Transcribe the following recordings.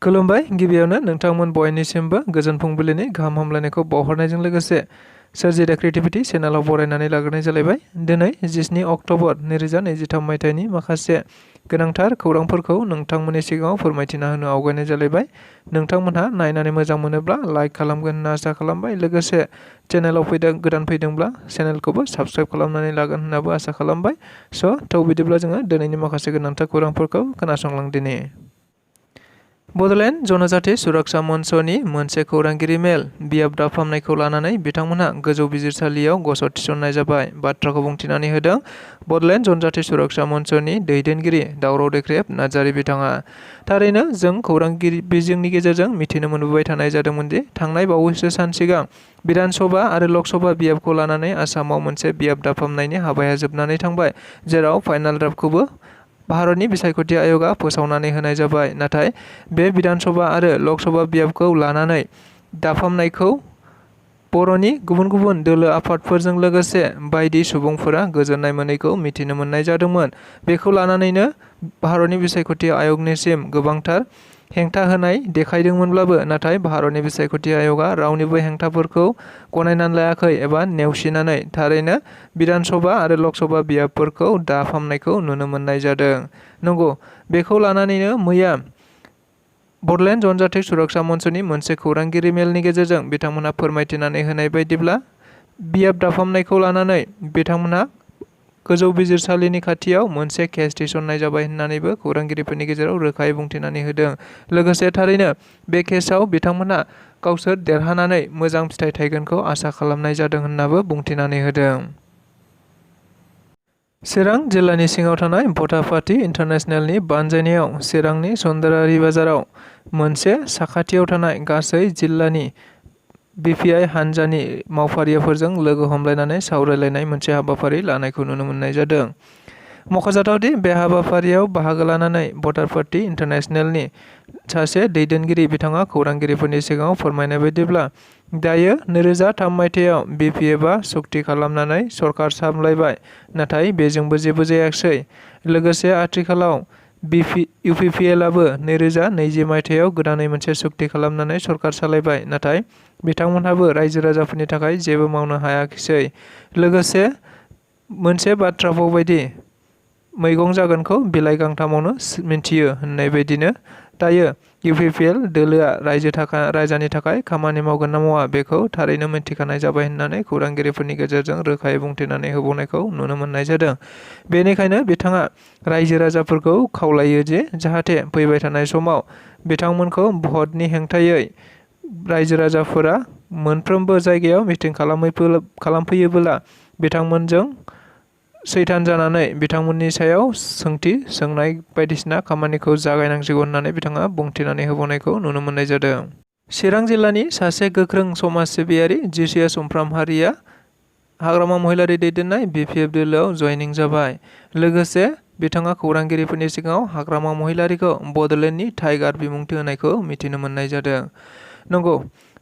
खुलुमबाय गिबियावनो नोंथांमोन बयनिसिमबो गोजोन फुंबिलिनि गाहाम हामलायनायखौ बावहरनायजों लोगोसे सोरजिदा क्रिएटिभिटी चेनेलाव बरायनानै लाग्रोनाय जालायबाय। दिनै 17 अक्ट'बर 2023 मायथाइनि माखासे गोनांथार खौरांफोरखौ नोंथांमोननि सिगाङाव फोरमायथिना होनो आवगायनाय जालायबाय। नोंथांमोनहा नायनानै मोजां मोनोब्ला लाइक खालामगोन होनना आसा खालामबाय। लोगोसे चेनेलाव गोदान फैदोंब्ला चेनेलखौबो साबस्क्राइब खालामनानै लागोन होननाबो आसा खालामबाय। थ' बिदिब्ला जोङो दिनैनि माखासे गोनांथार खौरांफोरखौ खोनासंलांदिनि। बड'लेण्ड जनजाति सुरक्षा मन्चनि मोनसे खौरांगिरि मेल बियाब दाफामनायखौ लानानै बिथांमोनहा गोजौ बिजिरसालियाव गसर थिसननाय जाबाय। बाथ्राखौ बुंथिनानै होदों बड'लेण्ड जनजाति सुरक्षा मन्चनि दैदेनगिरि दावराव देख्रेब नार्जारि बिथाङा। थारैनो जों खौरांगिरि बिजोंनि गेजेरजों मिथिनो मोनबोबाय थानाय जादोंमोन दि थांनाय बावैसो सान सिगां बिधान सभा आरो लक सभा बियाबखौ लानानै आसामाव मोनसे बियाब दाफामनायनि हाबाया जोबनानै थांबाय, जेराव फाइनाल ड्राफ्टखौबो भारतनि बिसायख'थि आय'गआ फोसावनानै होनाय जाबाय। नाथाय बे बिधान सभा आरो लक सभा बियाबखौ लानानै दाफामनायखौ बर'नि गुबुन गुबुन दोलो आफादफोरजों लोगोसे बायदि सुबुंफोरा गोजोननाय मोनैखौ मिथिनो मोननाय जादोंमोन। बेखौ लानानैनो भारतनि बिसायख'थि आय'गनिसिम गोबांथार हेंथा होनाय देखायदोंमोनब्लाबो नाथाय भारतनि बिसायख'थि आय'गआ रावनिबो हेंथाफोरखौ गनायनानै लायाखै एबा नेवसिनानै थारैनो बिधान सभा आरो लक सभा बियाबफोरखौ दाफामनायखौ नुनो मोननाय जादों। नंगौ, बेखौ लानानैनो मैया बड'लेण्ड जनजाति सुरक्षा मन्चनि मोनसे खौरांगिरि मेलनि गेजेरजों बिथांमोनहा फोरमायथिनानै होनाय बायदिब्ला बियाब दाफामनायखौ लानानै बिथांमोनहा गोजौ बिजिरसालिनि खाथियाव मोनसे केस थिसननाय जाबाय होननानैबो खौरांगिरिफोरनि गेजेराव रोखायै बुंथिनानै होदों। लोगोसे थारैनो बे केसआव बिथांमोनहा गावसोर देरहानानै मोजां फिथाइ थायगोनखौ आसा खालामनाय जादों होननाबो बुंथिनानै होदों। चिरां जिल्लानि सिङाव थानाय भटापाथि इन्टारनेसनेलनि बानजायनायाव चिरांनि सन्देरारि बाजाराव मोनसे साखाथियाव थानाय गासै जिल्लानि बिपिआइ हान्जानि मावफारियाफोरजों लोगो हमलायनानै सावरायलायनाय मोनसे हाबाफारि लानायखौ नुनो मोननाय जादों। मख'जाथावदि बे हाबाफारियाव बाहागो लानानै भटार पार्टी इन्टारनेसनेलनि सासे दैदेनगिरि बिथाङा खौरांगिरिफोरनि सिगाङाव फोरमायनाय बायदिब्ला दायो 2003 मायथाइयाव बिपिएफआ सुक्ति खालामनानै सरकार सामलायबाय, नाथाय बेजोंबो जेबो जायाखिसै। लोगोसे आथिखालाव इउपिपिएलआबो 2020 मायथाइयाव गोदानै मोनसे सुक्ति खालामनानै सरकार सालायबाय, नाथाय बिथांमोनहाबो रायजो राजाफोरनि थाखाय जेबो मावनो हायाखिसै। लोगोसे मोनसे बाथ्रा फाव बायदि मैगं जागोनखौ बिलाइ गांथामावनो मिन्थियो होननाय बायदिनो दायो इउपिपिएल दोलोआ रायजोनि थाखाय खामानि मावगोन ना मावा बेखौ थारैनो मिन्थिखानाय जाबाय होननानै खौरांगिरिफोरनि गेजेरजों रोखायै बुंथिनानै होबावनायखौ नुनो मोननाय जादों। बेनिखायनो बिथाङा रायजो राजाफोरखौ खावलायो जे जाहाथे फैबाय थानाय समाव बिथांमोनखौ भटनि हेंथायै रायजो राजाफोरा मोनफ्रोमबो जायगायाव मिटिं खालामफैयोब्ला बिथांमोनजों सैतान जानानै बिथांमोननि सायाव सोंथि सोंनाय बायदिसिना खामानिखौ जागायनांसिगौ होननानै बिथाङा बुंथिनानै होबावनायखौ नुनो मोननाय जादों। चिरां जिल्लानि सासे गोख्रों समाज सिबियारि जिसिया सुमफ्राम हारिया हाग्रामा महिलारि दैदेननाय बिपिएफ दोलोआव जयनिं जाबाय। लोगोसे बिथाङा खौरांगिरिफोरनि सिगाङाव हाग्रामा महिलारिखौ बड'लेण्डनि टाइगार बिमुंथि होनायखौ मिथिनो मोननाय जादों। नंगौ,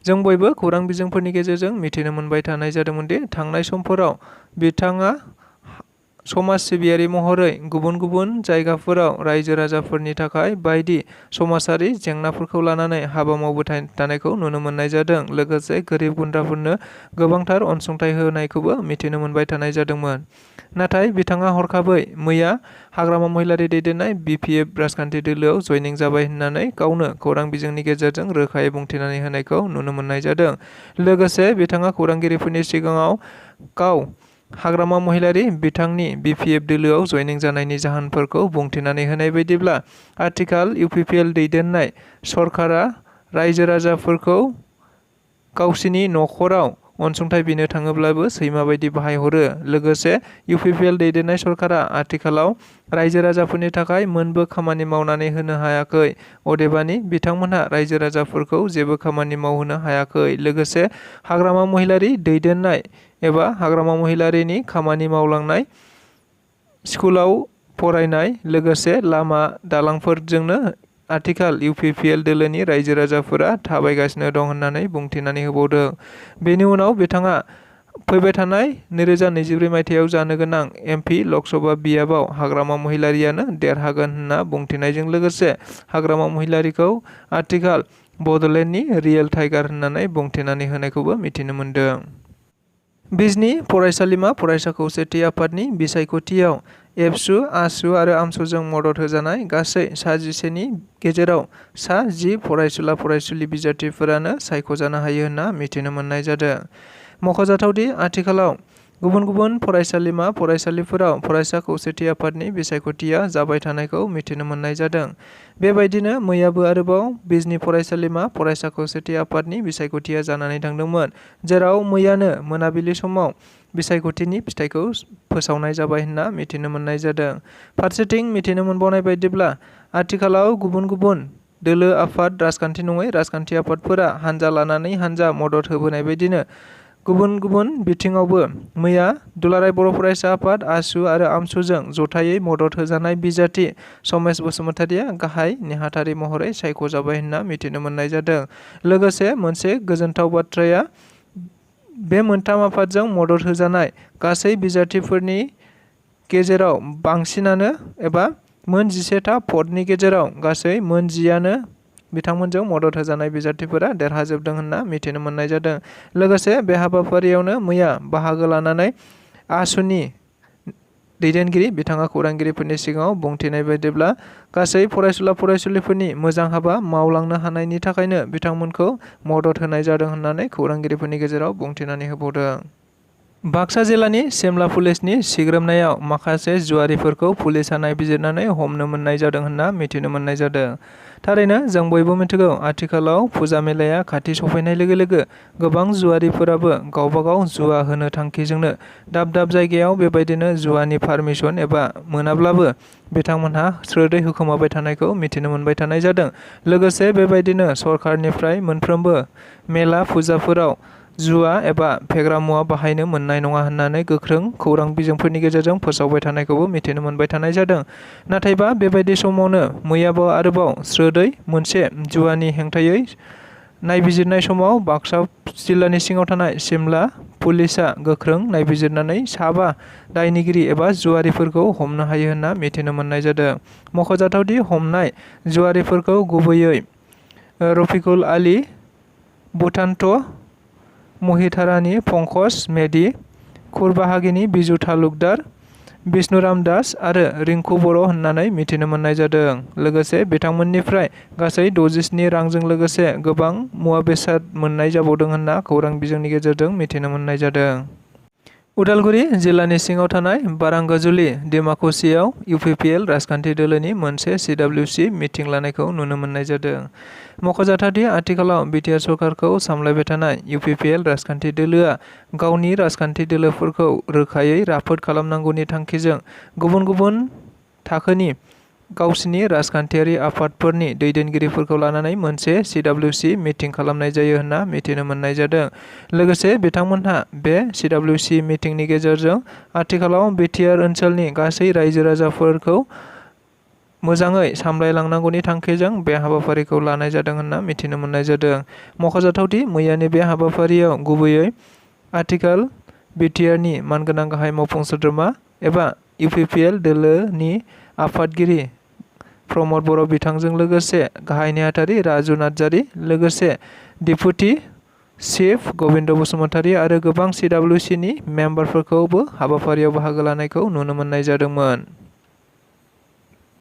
जों बयबो खौरां बिजोंफोरनि गेजेरजों मिथिनो मोनबाय थानाय जादोंमोन दि थांनाय समफोराव बिथाङा समाज सिबियारि महरै गुबुन गुबुन जायगाफोराव रायजो राजाफोरनि थाखाय बायदि समाजारि जेंनाफोरखौ लानानै हाबा मावबाय थानायखौ नुनो मोननाय जादों। लोगोसे गोरिब गुन्द्राफोरनो गोबांथार अनसुंथाइ होनायखौबो मिथिनो मोनबाय थानाय जादोंमोन। नाथाय बिथाङा हरखाबै मैया हाग्रामा महिलारि दैदेननाय बिपिएफ राजखान्थि दोलोआव जयनिं जाबाय होननानै गावनो खौरां बिजोंनि गेजेरजों रोखायै बुंथिनानै होनायखौ नुनो मोननाय जादों। लोगोसे बिथाङा खौरांगिरिफोरनि सिगाङाव गाव हाग्रामा महिलारि बिथांनि बिपिएफ दोलोआव जयनिं जानायनि जाहोनफोरखौ बुंथिनानै होनाय बायदिब्ला आथिखाल इउपिपिएल दैदेननाय सरकारा रायजो राजाफोरखौ गावसिनि न'खराव अनसुंथाइ बिनो थाङोब्लाबो सैमा बायदि बाहायहरो। लोगोसे इउपिपिएल दैदेननाय सरकारा आथिखालाव रायजो राजाफोरनि थाखाय मोनबो खामानि मावनानै होनो हायाखै, अदेबानि बिथांमोनहा रायजो राजाफोरखौ जेबो खामानि मावहोनो हायाखै। लोगोसे हाग्रामा महिलारि दैदेननाय एबा हाग्रामा महिलारिनि खामानि मावलांनाय स्कुलाव फरायनाय लोगोसे लामा दालांफोरजोंनो आथिखाल इउपिपिएल दोलोनि रायजो राजाफोरा थाबायगासिनो दं होननानै बुंथिनानै होबावदों। बेनि उनाव बिथाङा फैबाय थानाय 2024 मायथाइयाव जानो गोनां एमपि लकसभा बियाबाव हाग्रामा महिलारियानो देरहागोन होनना बुंथिनायजों लोगोसे हाग्रामा महिलारिखौ आथिखाल बड'लेण्डनि रियेल टाइगार होननानै बुंथिनानै होनायखौबो मिथिनो मोन्दों। बिजनी फरायसालिमा फरायसा खौसेथि आफादनि बिसायख'थियाव एबसु, आसु आरो आमसुजों मदद होजानाय गासै सा 11नि गेजेराव सा 10 फरायसुला फरायसुलि बिजाथिफोरानो सायख'जानो हायो होनना मिथिनो मोननाय जादों। मख'जाथावदि आथिखालाव गुबुन गुबुन फरायसालिमा फरायसालिफोराव फरायसा खौसेथि आफादनि बिसायख'थिया जाबाय थानायखौ मिथिनो मोननाय जादों। बेबायदिनो मैयाबो आरोबाव बिजनी फरायसालिमा फरायसा खौसेथि आफादनि बिसायख'थिया जानानै थांदोंमोन, जेराव मैयानो मोनाबिलि समाव बिसायख'थिनि फिथाइखौ फोसावनाय जाबाय होनना मिथिनो मोननाय जादों। फारसेथिं मिथिनो मोनबावनाय बायदिब्ला आथिखालाव गुबुन गुबुन दोलो आफाद, राजखान्थि नङै राजखान्थि आफादफोरा हानजा लानानै हानजा मदद होबोनाय बायदिनो गुबुन गुबुन बिथिङावबो मैया दुलाराय बर' फरायसा आफाद, आसु आरो आमसुजों जथायै मदद होजानाय बिजाथि समेश बसुमतारिया गाहाय नेहाथारि महरै सायख'जाबाय होनना मिथिनो मोननाय जादों। लोगोसे मोनसे गोजोनथाव बाथ्राया बे मोनथाम आफादजों मदद होजानाय गासै बिजाथिफोरनि गेजेराव बांसिनानो एबा मोन 11था भटनि गेजेराव गासै मोन 10आनो बिथांमोनजों मदद होजानाय बिजाथिफोरा देरहाजोबदों होनना मिथिनो मोननाय जादों। लोगोसे बे हाबाफारियावनो मैया बाहागो लानानै आसुनि दैदेनगिरि बिथाङा खौरांगिरिफोरनि सिगाङाव बुंथिनाय बायदिब्ला गासै फरायसुला फरायसुलिफोरनि मोजां हाबा मावलांनो हानायनि थाखायनो बिथांमोनखौ मदद होनाय जादों होननानै खौरांगिरिफोरनि गेजेराव बुंथिनानै होबावदों। बाक्सा जिल्लानि सिमला पुलिसनि सिग्रोमनायाव माखासे जुवारिफोरखौ पुलिसआ नायबिजिरनानै हमनो मोननाय जादों होनना मिथिनो मोननाय जादों। थारैनो जों बयबो मिथिगौ आथिखालाव फुजा मेलाया खाथि सफैनाय लोगो लोगो गोबां जुवारिफोराबो गावबागाव जुवा होनो थांखिजोंनो दाब दाब जायगायाव बेबायदिनो जुवानि पारमिसन एबा मोनाब्लाबो बिथांमोनहा स्रोदै होखोमाबाय थानायखौ मिथिनो मोनबाय थानाय जादों। लोगोसे बेबायदिनो सरकारनिफ्राय मोनफ्रोमबो मेला फुजाफोराव जुवा एबा फेग्रा मुवा बाहायनो मोननाय नङा होननानै गोख्रों खौरां बिजोंफोरनि गेजेरजों फोसावबाय थानायखौबो मिथिनो मोनबाय थानाय जादों। नाथायबा बेबायदि समावनो मैयाबो आरोबाव स्रोदै मोनसे जुवानि हेंथायै नायबिजिरनाय समाव बाक्सा जिल्लानि सिङाव थानाय सिमला पुलिसआ गोख्रों नायबिजिरनानै 7 दायनिगिरि एबा जुवारिफोरखौ हमनो हायो होनना मिथिनो मोननाय जादों। मख'जाथावदि हमनाय जुवारिफोरखौ गुबैयै रफिकुल आली, भुटान्त महिधारानि पंकज मेधि, खुरबाहागिनि बिजु तालुकदार, बिष्णुराम दास आरो रिंकु बर' होननानै मिथिनो मोननाय जादों। लोगोसे बिथांमोननिफ्राय गासै 67 रांजों लोगोसे गोबां मुवा बेसाद मोननाय जाबावदों होनना खौरां बिजोंनि गेजेरजों मिथिनो मोननाय जादों। उदालगुरि जिल्लानि सिङाव थानाय बारांगाजुलि डिमाकुसियाव इउपिपिएल राजखान्थि दोलोनि मोनसे सिडब्लिउसि मिटिं लानायखौ नुनो मोननाय जादों। मख'जाथावदि आथिखालाव बिटिआर सरकारखौ सामलायबाय थानाय इउपिपिएल राजखान्थि दोलोआ गावनि राजखान्थि दोलोफोरखौ रोखायै राफोद खालामनांगौनि थांखिजों गुबुन गुबुन थाखोनि गावसिनि राजखान्थियारि आफादफोरनि दैदेनगिरिफोरखौ लानानै मोनसे सिडब्लिउसि मिटिं खालामनाय जायो होनना मिथिनो मोननाय जादों। लोगोसे बिथांमोनहा बे सिडब्लिउसि मिटिंनि गेजेरजों आथिखालाव बिटिआर ओनसोलनि गासै रायजो राजाफोरखौ मोजाङै सामलायलांनांगौनि थांखिजों बे हाबाफारिखौ लानाय जादों होनना मिथिनो मोननाय जादों। मख'जाथावदि मैयानि बे हाबाफारियाव गुबैयै आथिखाल बिटिआरनि मानगोनां गाहाय मावफुं सोद्रोमा एबा इउपिपिएल दोलोनि आफादगिरि प्रमद बर' बिथांजों लोगोसे गाहाय नेहाथारि राजु नार्जारि, लोगोसे डिपुटि चिफ गबिन्द बसुमतारि आरो गोबां सिडब्लिउसिनि मेम्बारफोरखौबो हाबाफारियाव बाहागो लानायखौ नुनो मोननाय जादोंमोन।